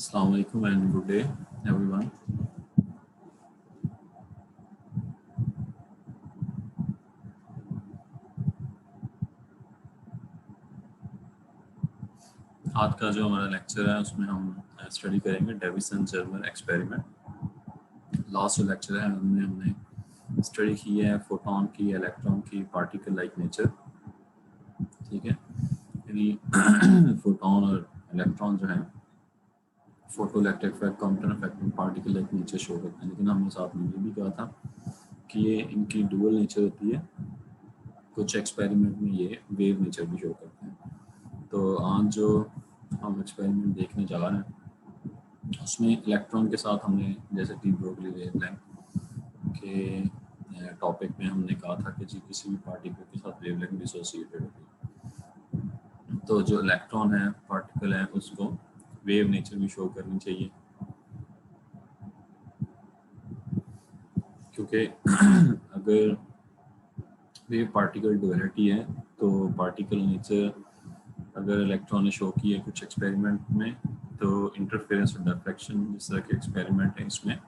Assalamu alaikum and good day everyone. आज का जो हमारा लेक्चर है उसमें हम स्टडी करेंगे डेविसन जर्मर एक्सपेरिमेंट। लास्ट जो लेक्चर है हमने स्टडी की है फोटोन की, इलेक्ट्रॉन की, पार्टिकल लाइक नेचर। ठीक है, यानी फोटोन और इलेक्ट्रॉन जो है photo electric effect, counter effect में पार्टिकल लाइक नेचर शो करते हैं। लेकिन हमने साथ में ये भी कहा था कि ये इनकी डुअल नेचर होती है, कुछ एक्सपेरिमेंट में ये वेव नेचर भी शो करते हैं। तो आज जो हम एक्सपेरिमेंट देखने जा रहे हैं उसमें इलेक्ट्रॉन के साथ हमने जैसे डी ब्रोगली वेवलेंथ के टॉपिक में हमने कहा था कि जी किसी भी पार्टिकल के साथ वेवलेंथ डिसोसिएटेड होगी, तो जो इलेक्ट्रॉन है पार्टिकल है उसको वेव नेचर भी शो करनी चाहिए, क्योंकि अगर वेव पार्टिकल डुअलिटी है तो पार्टिकल नेचर अगर इलेक्ट्रॉन ने शो की है कुछ एक्सपेरिमेंट में, तो इंटरफेरेंस और डिफ्रैक्शन जिस तरह के एक्सपेरिमेंट है इसमें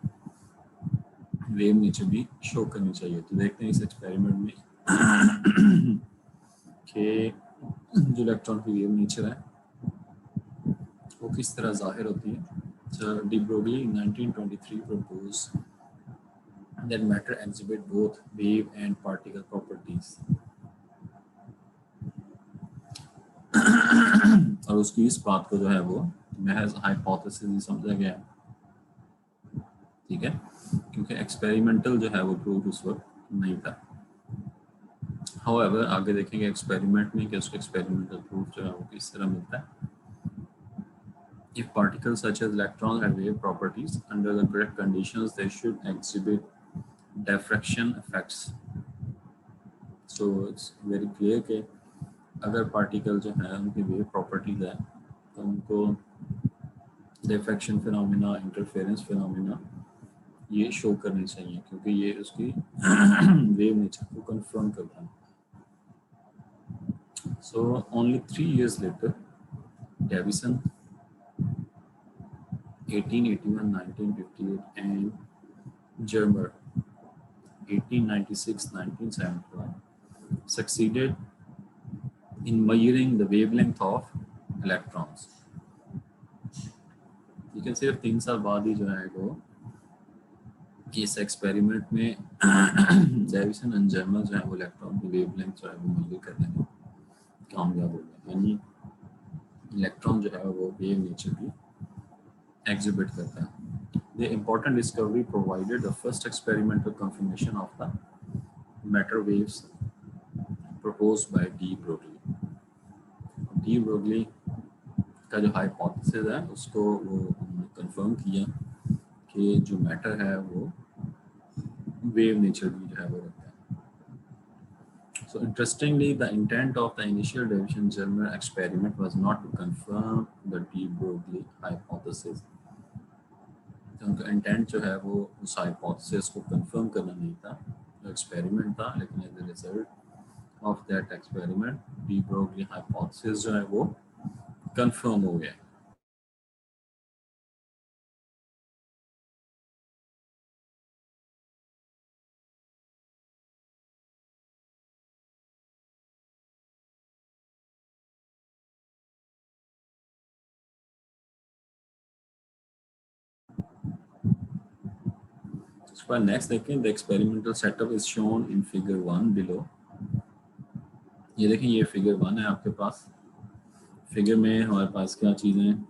वेव नेचर भी शो करनी चाहिए। तो देखते हैं इस एक्सपेरिमेंट में कि जो इलेक्ट्रॉन की वेव नेचर है वो किस तरह जाहिर होती है। De Broglie 1923 proposed that matter exhibit both wave and particle properties और उसकी इस बात को जो है वो महज हाइपोथेसिस ही समझा गया है। ठीक है, क्योंकि एक्सपेरिमेंटल जो है वो प्रूफ उस वक्त नहीं था। हाउएवर आगे देखेंगे एक्सपेरिमेंट में कि उसको एक्सपेरिमेंटल प्रूफ जो है वो किस तरह मिलता है। If particles such as electrons have wave properties, under the correct conditions they should exhibit diffraction effects. So it's very clear कि अगर पार्टिकल जो है उनकी वेव प्रॉपर्टीज है तो उनको डिफ्रैक्शन फिनोमेना, इंटरफेरेंस फिनोमेना ये शो करनी चाहिए, क्योंकि ये उसकी वेव नेचर को कंफर्म करता है। So only 3 years later Davisson 1881, 1958 and Germer 1896, 1971 succeeded in measuring the wavelength of electrons। लेकिन सिर्फ 3 साल बाद ही जो है वो इस एक्सपेरिमेंट में डेविसन एंड जर्मर जो है वो इलेक्ट्रॉन की वेवलेंथ जो है वो मेजर करने में कामयाब हो गए, यानी इलेक्ट्रॉन जो है वो वेव नेचर की एग्जिबिट करता है। The important discovery provided the first experimental confirmation of the matter waves proposed by D. Broglie। D. Broglie का जो हाइपोथेसिस है उसको वो कंफर्म किया कि जो मैटर है वो वेव नेचर भी जो है वो रखता है। So interestingly, the intent of the initial Davison Germer experiment was not to confirm the De Broglie hypothesis। तो उनका इंटेंट जो है वो उस हाइपोथेसिस को कंफर्म करना नहीं था, जो एक्सपेरिमेंट था, लेकिन as a result of that experiment de Broglie hypothesis जो है वो कंफर्म हो गया। इसके नेक्स्ट देखें, the experimental setup is shown in figure 1 below. ये देखें, ये फिगर 1 है आपके पास। फिगर में हमारे पास क्या चीज़ें हैं,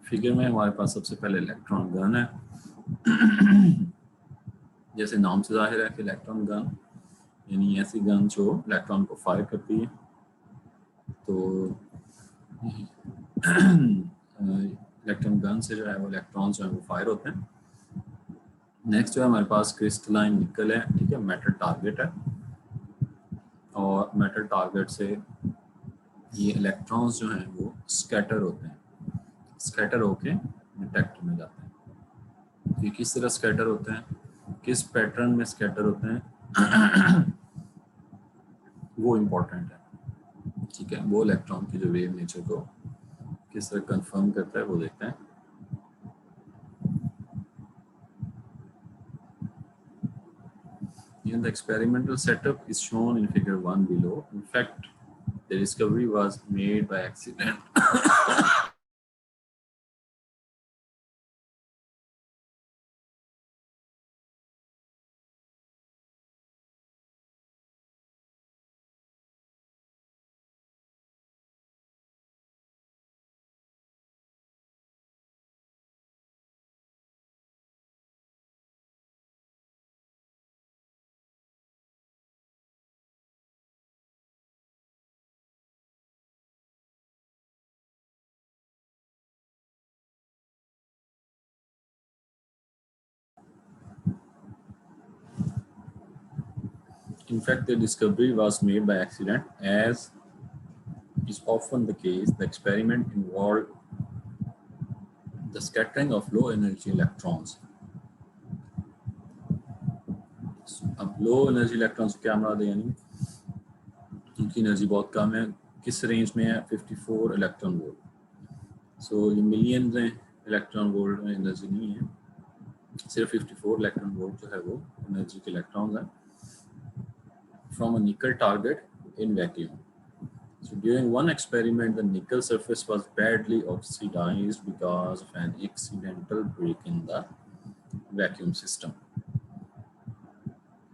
फिगर में हमारे पास सबसे पहले इलेक्ट्रॉन गन है। जैसे नाम से जाहिर है कि इलेक्ट्रॉन गन यानी ऐसी गन जो इलेक्ट्रॉन को फायर करती है। तो इलेक्ट्रॉन गन से जो है वो इलेक्ट्रॉन जो है वो फायर होते हैं। नेक्स्ट जो है हमारे पास क्रिस्टलाइन निकल है, ठीक है, मेटल टारगेट है, और मेटल टारगेट से ये इलेक्ट्रॉन्स जो हैं वो स्कैटर होते हैं, स्कैटर होके डिटेक्टर में जाते हैं। ये किस तरह स्कैटर होते हैं, किस पैटर्न में स्कैटर होते हैं वो इम्पोर्टेंट है, ठीक है। वो इलेक्ट्रॉन की जो वेव नेचर को किस तरह कंफर्म करता है वो देखते हैं। And the experimental setup is shown in figure 1 below. In fact, the discovery was made by accident. In fact, the discovery was made by accident, as is often the case. The experiment involved the scattering of low energy electrons. अब low energy electrons क्या मराद है, यानी उनकी energy बहुत कम है। किस range में है? 54 इलेक्ट्रॉन वोल्ट। सो ये मिलियन हैं इलेक्ट्रॉन वोल्ट में एनर्जी नहीं है, सिर्फ 54 इलेक्ट्रॉन वोल्ट जो है वो एनर्जी के इलेक्ट्रॉन्स हैं from a nickel target in vacuum. So during one experiment, the nickel surface was badly oxidized because of an accidental break in the vacuum system.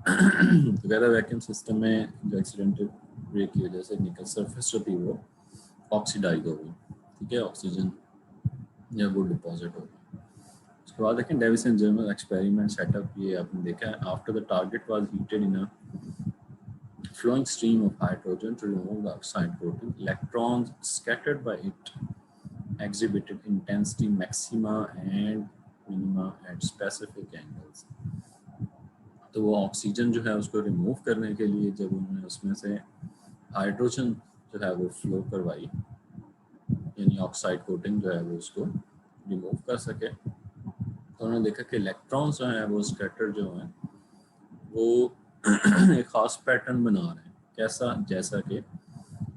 तो वैक्यूम सिस्टम में जो accidental break की वजह से निकल surface जो थी वो ऑक्सीडाइज हो गई, ठीक है, ऑक्सीजन या वो डिपॉजिट हो गई। उसके बाद देखें डेविसन जर्मर एक्सपेरिमेंट सेटअप, ये आपने देखा है। After the target was heated in a flowing stream of hydrogen to remove the oxide coating, electrons scattered by it exhibited intensity maxima and minima at specific angles. तो वो oxygen जो है उसको remove करने के लिए जब उन्होंने उसमें से हाइड्रोजन जो है वो फ्लो करवाई, यानी ऑक्साइड कोटिंग जो है वो उसको रिमूव कर सके, तो उन्होंने देखा कि इलेक्ट्रॉन्स जो हैं वो स्कैटर जो हैं वो एक ख़ास पैटर्न बना रहे हैं। कैसा? जैसा कि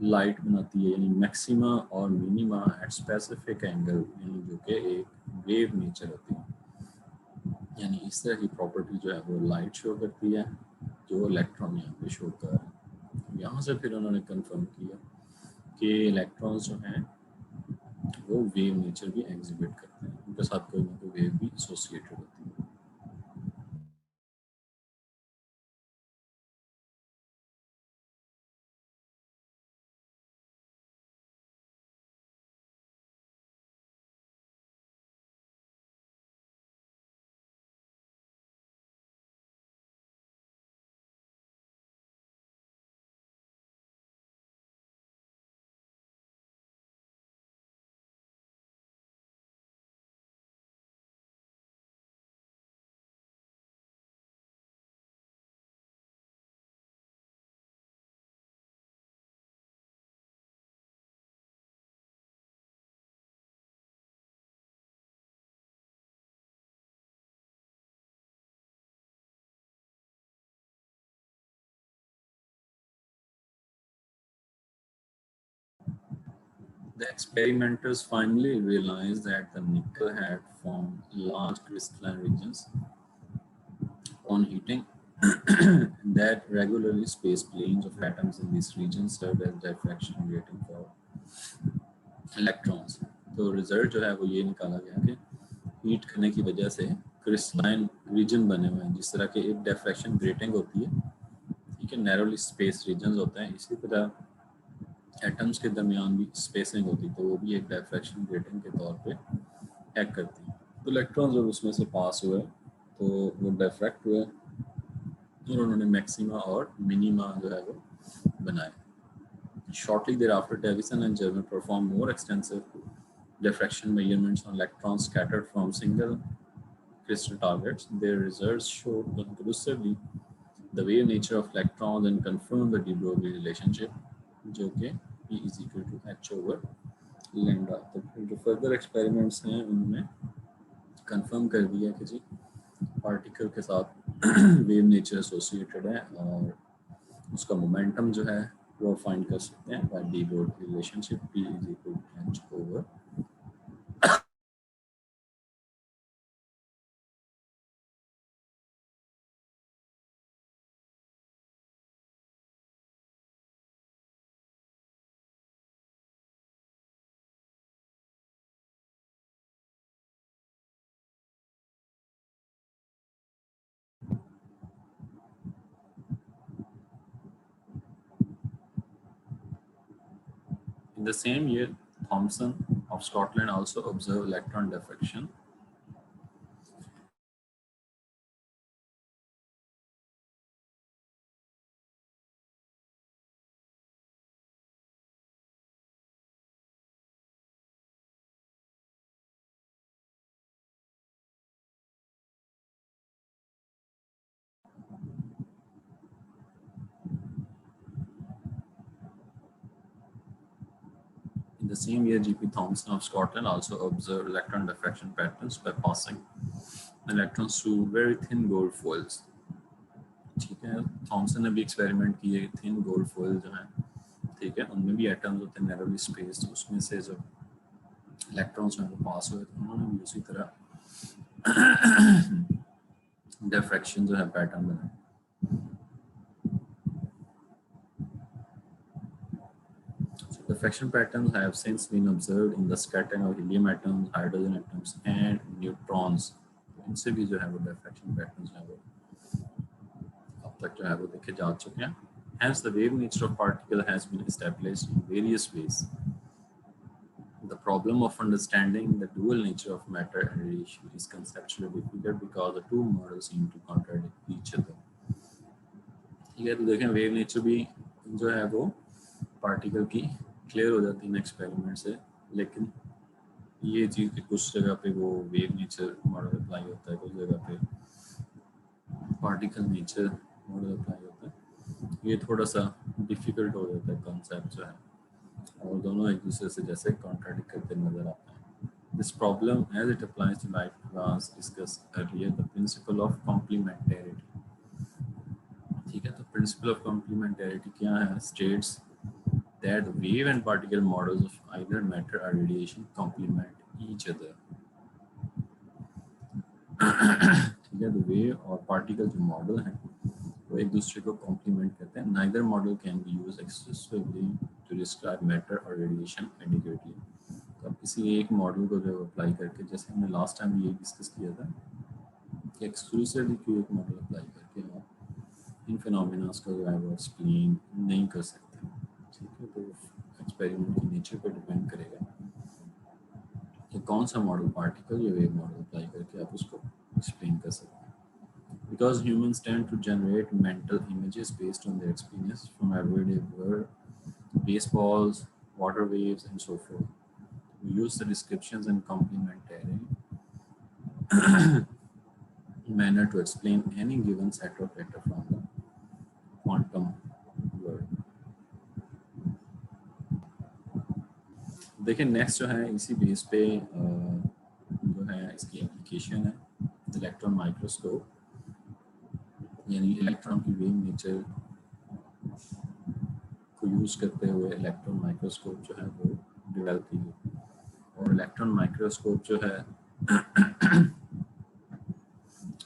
लाइट बनाती है, यानी मैक्सिमा और मिनिमा एट स्पेसिफिक एंगल, यानी जो कि एक वेव नेचर होती है, यानी इस तरह की प्रॉपर्टी जो है वो लाइट शो करती है जो इलेक्ट्रॉन यहाँ पे शो कर रहे हैं। यहाँ से फिर उन्होंने कंफर्म किया कि इलेक्ट्रॉन्स जो हैं वो वेव नेचर भी एग्जिबिट करते हैं, उनके साथ कोई ना कोई वेव भी एसोसिएटेड होती है। The experimenters finally realized that the nickel had formed large crystalline regions on heating that regularly spaced planes of atoms in these regions served as diffraction grating for electrons. तो result जो है वो ये निकाला गया कि हीट करने की वजह से क्रिस्टलाइन रीजन बने हुए हैं, जिस तरह के एक डिफ्रैक्शन ग्रेटिंग होती है, ठीक है, नैरोली स्पेस रीजन्स होते हैं, इसी तरह एटम्स के दरमियान भी स्पेसिंग होती है, तो वो भी एक डिफ्रैक्शन ग्रेटिंग के तौर पे एक्ट करती है। तो इलेक्ट्रॉन जब उसमें से पास हुए तो वो डिफ्रैक्ट हुए और उन्होंने मैक्सिमा और मिनिमा जो है वो बनाए। Shortly thereafter, Davison and Germer performed more extensive diffraction measurements on electrons scattered from single crystal targets. Their results showed conclusively the wave nature of electrons and confirmed the de Broglie relationship, जो कि E is equal to H over lambda। तो जो further experiments हैं उनमें confirm कर दिया कि जी particle के साथ वेव नेचर एसोसिएटेड है और उसका मोमेंटम जो है वो फाइंड कर सकते हैं by de Broglie relationship P is equal to h over In the same year, Thomson of Scotland also observed electron diffraction. In the same year, G.P. Thomson of Scotland also observed electron diffraction patterns by passing electrons through very thin gold foils. ठीक है, Thompson ने भी experiment किए thin gold foil जो है, ठीक है, उनमें भी एटम्स होते हैं नैरोली स्पेस, उसमें से जो इलेक्ट्रॉन्स हैं वो पास हुए, तो उन्होंने भी उसी तरह डिफ्रैक्शन जो है पैटर्न बनाए. Diffraction patterns have since been observed in the scattering of helium atoms, hydrogen atoms, and neutrons. इनसे भी जो है वो diffraction patterns जो है वो अब तक जो है वो देखे जा चुके हैं. Hence, the wave nature of particle has been established in various ways. The problem of understanding the dual nature of matter and radiation is conceptually difficult because the two models seem to contradict each other. ठीक है, तो देखें wave nature भी जो है वो particle की clear हो जाती है एक्सपेरिमेंट से, लेकिन ये चीज़ कि कुछ जगह पे वो वेव नेचर मॉडल अप्लाई होता है, कुछ जगह पे पार्टिकल नेचर मॉडल अप्लाई होता है, ये थोड़ा सा डिफिकल्ट हो जाता है कॉन्सेप्ट जो है, और दोनों एक दूसरे से जैसे कॉन्ट्राडिक्ट करते नजर आते हैं. This problem, as it applies to light, was discussed earlier, the principle of complementarity. ठीक है, तो principle of complementarity क्या है? States that the wave and particle models of either matter or radiation complement each other. ठीक है, तो wave और particle जो मॉडल हैं वो एक दूसरे को कॉम्प्लीमेंट करते हैं. Neither model can be used exclusively to describe matter or radiation adequately. तो अब किसी एक मॉडल को जो अप्लाई करके, जैसे हमने लास्ट टाइम ये डिस्कस किया था कि एक्सक्लूसिवली कोई एक मॉडल अप्लाई करके आप इन फिनोमेना को जो है वो एक्सप्लेन नहीं कर सकते. ठीक है, तो एक्सपेरिमेंट की नेचर पर डिपेंड करेगा कि कौन सा मॉडल पार्टिकल या वेव मॉडल अप्लाई करके आप उसको एक्सप्लेन कर सकते हैं. Because humans tend to generate mental images based on their experience from everyday world, baseballs, water waves, and so forth. We use the descriptions and complementary manner to explain any given set of data from the quantum world. देखिए next जो है इसी base पे जो है इसकी application है electron microscope, यानी इलेक्ट्रॉन की वेव नेचर को यूज़ करते हुए इलेक्ट्रॉन माइक्रोस्कोप जो है वो डेवलप की गई. और इलेक्ट्रॉन माइक्रोस्कोप जो है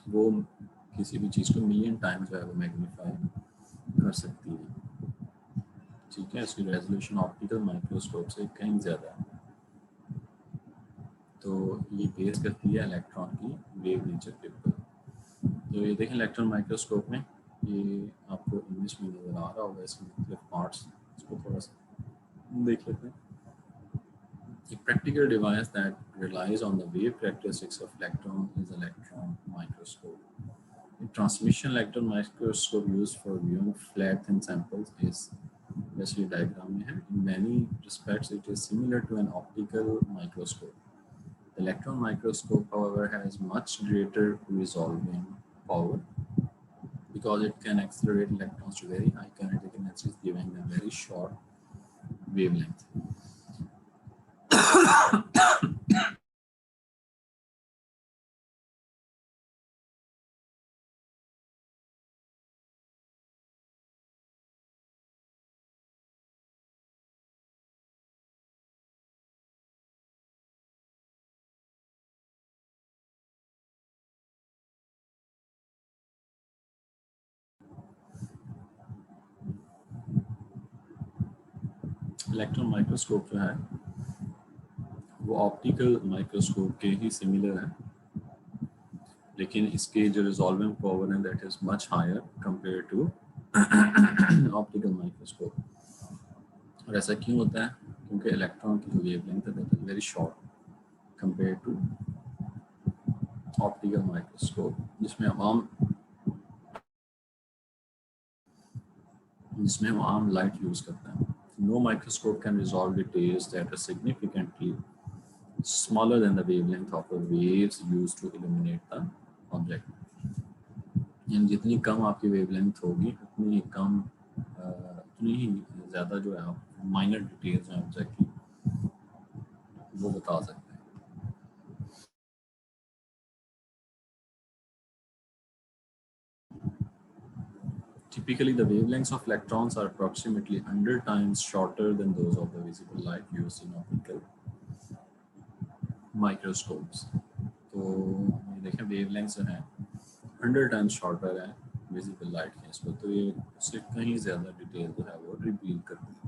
वो किसी भी चीज़ को मिलियन टाइम जो है वो मैग्नीफाई कर सकती है. ठीक है, इसकी रेजोल्यूशन ऑप्टिकल माइक्रोस्कोप से कहीं ज़्यादा है. तो ये बेस करती है इलेक्ट्रॉन की वेव नेचर के ऊपर. तो ये देखें इलेक्ट्रॉन माइक्रोस्कोप में ये आपको इमेज में नज़र आ रहा होगा, इसके मुख्तलिफ पार्ट्स, इसको थोड़ा सा देख लेते हैं. A practical device that relies on the wave characteristics of electron is electron microscope. A transmission electron microscope used for viewing flat thin samples is, जैसे diagram में है, in many respects it is similar to an optical microscope. The electron microscope, however, has much greater resolving power because it can accelerate electrons to very high kinetic energies, giving them very short wavelength. Electron microscope जो है वो optical microscope के ही similar है, लेकिन इसके जो resolving power है that is much higher compare to optical microscope. और ऐसा क्यों होता है? क्योंकि इलेक्ट्रॉन की जो वेवलेंथ है that is very short compare to optical microscope, जिसमें हम आम लाइट यूज करते हैं। No microscope can resolve details that are significantly smaller than the wavelength of the waves used to illuminate the object। यानी जितनी कम आपकी wavelength होगी उतनी ही कम उतनी ही ज़्यादा जो है आप माइनर डिटेल्स हैं ऑब्जेक्ट की वो बता सकते हैं। Typically, the wavelengths of electrons are approximately 100 times shorter than those of the visible light used in optical microscopes। तो ये देखें वेवलेंथ जो है 100 टाइम्स शॉर्टर है विजिबल लाइट के इसमें, तो ये उससे कहीं ज़्यादा डिटेल जो है वो रिवील करती है।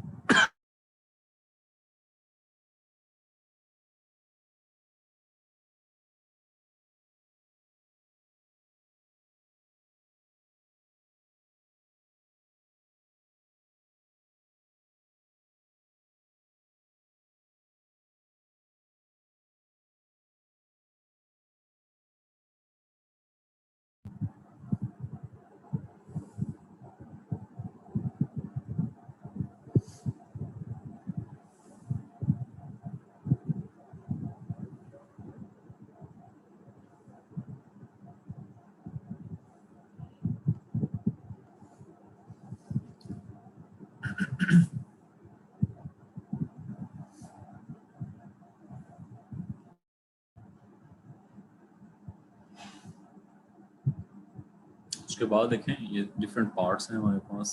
उसके बाद देखें ये डिफरेंट पार्ट्स हैं हमारे पास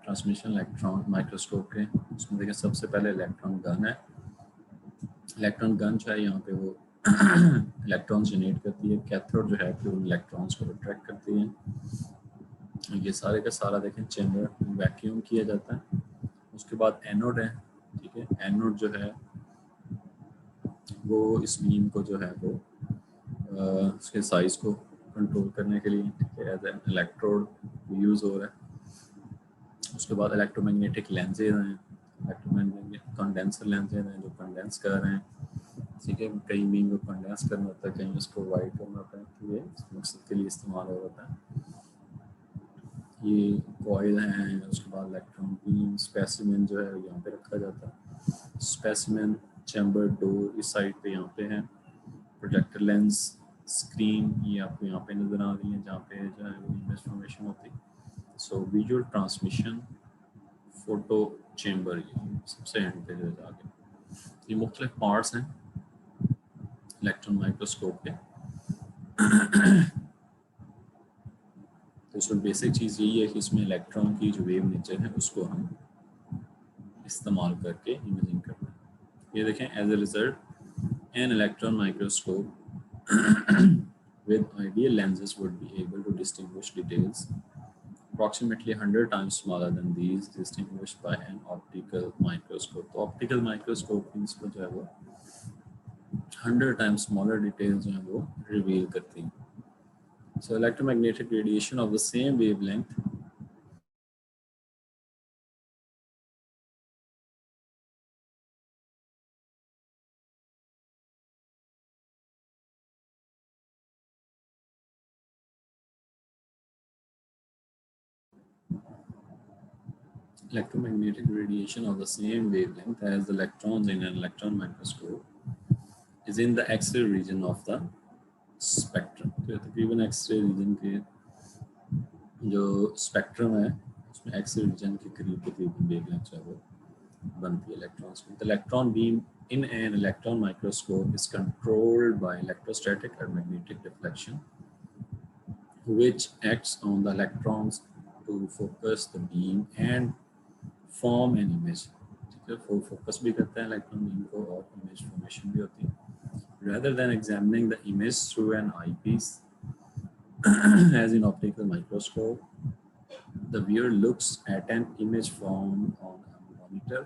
ट्रांसमिशन इलेक्ट्रॉन माइक्रोस्कोप के। उसमें देखें सबसे पहले इलेक्ट्रॉन गन है। इलेक्ट्रॉन गन जो है यहाँ पे वो इलेक्ट्रॉन जनरेट करती है। कैथोड जो है फिर इलेक्ट्रॉन्स को अट्रैक्ट करती है। ये सारे का सारा देखें चैम्बर वैक्यूम किया जाता है। उसके बाद एनोड है, ठीक है। एनोड जो है वो इस बीम को जो है वो उसके साइज को कंट्रोल करने के लिए एज एन इलेक्ट्रोड यूज़ हो रहा है। उसके बाद इलेक्ट्रोमैग्नेटिक लेंसेज हैं, इलेक्ट्रोमैग्नेटिक कंडेंसर लेंसेज हैं जो कंडेंस कर रहे हैं, ठीक है। कहीं बीम को कंडेंस करना होता है, कहीं उसको वाइट करना होता है, तो ये इस मकसद के लिए इस्तेमाल हो जाता है। ये कॉइल हैं। उसके बाद इलेक्ट्रॉन बीम स्पेसिमेन जो है यहाँ पे रखा जाता है। स्पेसिमेन चैम्बर डोर इस साइड पे यहाँ पे है। प्रोजेक्टर लेंस स्क्रीन ये आपको यहाँ पे नज़र आ रही है जहाँ पे जो है वो इमेज फॉर्मेशन होती है। So visual transmission photo chamber ये सबसे एंड पे जो जाके ये मुख्तलिफ पार्ट्स हैं इलेक्ट्रॉन माइक्रोस्कोप के। तो इसमें बेसिक चीज़ यही है कि इसमें इलेक्ट्रॉन की जो वेव नेचर है उसको हम इस्तेमाल करके इमेजिंग करते हैं। ये देखें as a result an electron microscope with ideal lenses would be able to distinguish details approximately 100 times smaller than these distinguished by an optical microscope। तो optical microscope इसको जो है वो 100 times smaller details जो है वो reveal करती हैं। So electromagnetic radiation of the same wavelength electromagnetic radiation of the same wavelength as the electrons in an electron microscope is in the X-ray region of the spectrum। तो तकरीबन X-ray region के जो spectrum है उसमें X-ray region के करीब wavelength है वो बनती है इलेक्ट्रॉन्स की। The electron beam in an electron microscope is controlled by electrostatic or magnetic deflection, which acts on the electrons to focus the beam and form an image। ठीक है, वो फोकस भी करता है इलेक्ट्रॉन बीम को और image formation भी होती है। Rather than examining the image through an eyepiece as in optical microscope, the viewer looks at an image formed on a monitor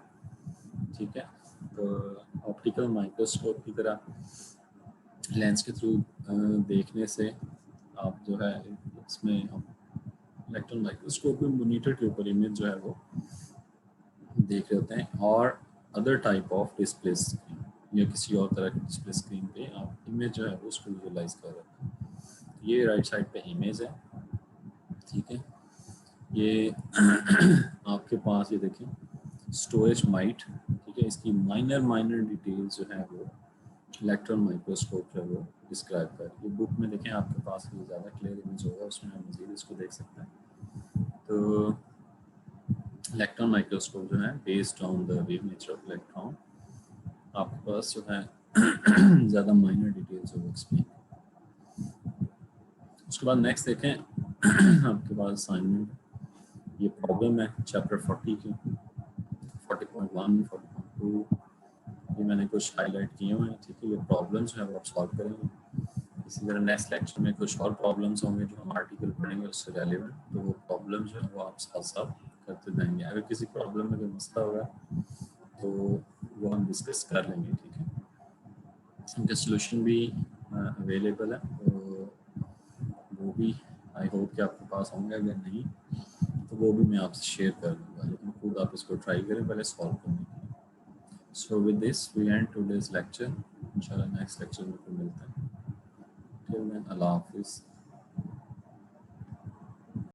ठीक है। तो ऑप्टिकल माइक्रोस्कोप की तरह लेंस के थ्रू देखने से आप जो है इसमें इलेक्ट्रॉन माइक्रोस्कोप में मॉनिटर के ऊपर इमेज जो है वो देख रहे होते हैं, और other type of display screen या किसी और तरह की डिस्प्ले स्क्रीन पे आप इमेज जो है वो उसको विजुअलाइज कर रहे हैं। ये राइट साइड पे इमेज है, ठीक है। ये आपके पास ये देखें स्टोरेज माइट, ठीक है। इसकी माइनर डिटेल्स जो है वो इलेक्ट्रॉन माइक्रोस्कोप जो है वो डिस्क्राइब कर, ये बुक में देखें आपके पास ये ज़्यादा क्लियर इमेज होगा, उसमें हम मज़ीद इसको देख सकते हैं। तो इलेक्ट्रॉन माइक्रोस्कोप जो है based on the wave nature of electron, आपके पास जो है ज़्यादा माइनर डिटेल्स होगा एक्सप्लेन। उसके बाद नेक्स्ट देखें आपके पास असाइनमेंट, ये प्रॉब्लम है चैप्टर 40 की 40.1 40.2, ये मैंने कुछ हाईलाइट किए हुए हैं, ठीक है। ये प्रॉब्लम्स हैं वो आप सॉल्व करेंगे। इसी तरह नेक्स्ट लेक्चर में कुछ और प्रॉब्लम्स होंगे जो हम आर्टिकल पढ़ेंगे उससे रेलिवेंट, तो वो प्रॉब्लम्स जो है वो आप साथ साथ करते जाएंगे। अगर किसी प्रॉब्लम में कोई मसला होगा तो वो हम डिस्कस कर लेंगे, ठीक है। इनका सोल्यूशन भी अवेलेबल है, तो वो भी आई होप कि आपके पास होंगे, अगर नहीं तो वो भी मैं आपसे शेयर कर दूँगा, लेकिन खुद आप इसको ट्राई करें पहले सॉल्व करने के लिए। So with this we end today's lecture, इंशाल्लाह नेक्स्ट लेक्चर में फिर मिलते हैं। टिल देन अल्लाह हाफिज़।